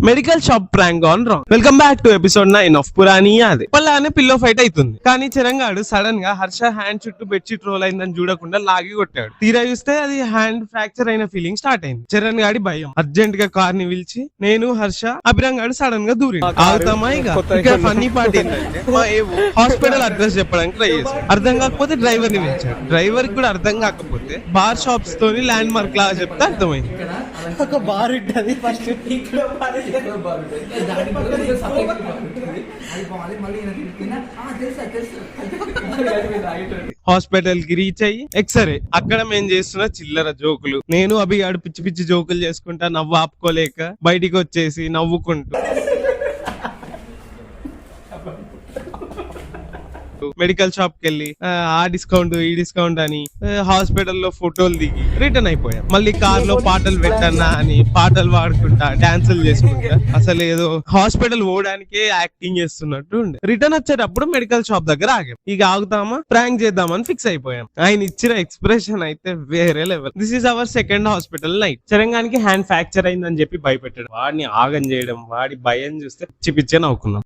Medical shop prank on wrong. Welcome back to episode 9 of Purani Yadi. పల్లానే pillow fight అవుతుంది, కానీ చిరంగాడు సడన్ గా హర్ష హ్యాండ్ చుట్టూ బెడ్షీట్ రోల్ అయిందని చూడకుండా లాగి కొట్టాడు. తీరా చూస్తే అది హ్యాండ్ ఫ్రాక్చర్ అయిన ఫీలింగ్ స్టార్ట్ అయింది. చరణ్ గాడి భయం. అర్జెంట్ గా కార్ ని పిలిచి నేను హర్ష అభిరామ్ గాడు సడన్ గా దూరి ఆగుతామా. ఇక ఫన్నీ పార్ట్ ఏంటంటే మా హాస్పిటల్ అడ్రస్ చెప్పడానికి ట్రై చేశాడు. అర్థం కాకపోతే డ్రైవర్ ని పిలిచాడు. డ్రైవర్ కూడా అర్థం కాకపోతే బార్ షాప్స్ తోని ల్యాండ్ మార్క్ లాగా చెప్తే అర్థమైంది. ఒక బార్ ఉంటది ఫస్ట్ హాస్పిటల్ కి రీచ్ అయ్యి ఎక్స్రే. అక్కడ మేము చేస్తున్న చిల్లర జోకులు, నేను అభిగాడు పిచ్చి పిచ్చి జోకులు చేసుకుంటా నవ్వు ఆపుకోలేక బయటికి వచ్చేసి నవ్వుకుంటూ మెడికల్ షాప్ కి వెళ్ళి ఆ డిస్కౌంట్ ఈ డిస్కౌంట్ అని హాస్పిటల్లో ఫోటోలు దిగి రిటర్న్ అయిపోయాం. మళ్ళీ కార్ లో పాటలు పెట్టన్నా అని పాటలు పాడుకుంటా డాన్సులు చేసుకుంటా అసలు ఏదో హాస్పిటల్ పోవడానికే యాక్టింగ్ చేస్తున్నట్టు ఉండే. రిటర్న్ వచ్చేటప్పుడు మెడికల్ షాప్ దగ్గర ఆగాం. ఇక ఆగుతామా ప్రాంక్ చేద్దామని ఫిక్స్ అయిపోయాం. ఆయన ఇచ్చిన ఎక్స్ప్రెషన్ అయితే వేరే level. This is our second hospital night. చరంగానికి హ్యాండ్ ఫ్రాక్చర్ అయిందని చెప్పి భయపెట్టాడు. వాడిని ఆగం చేయడం, వాడి భయం చూస్తే పిచ్చి పిచ్చే నవ్వుకున్నాం.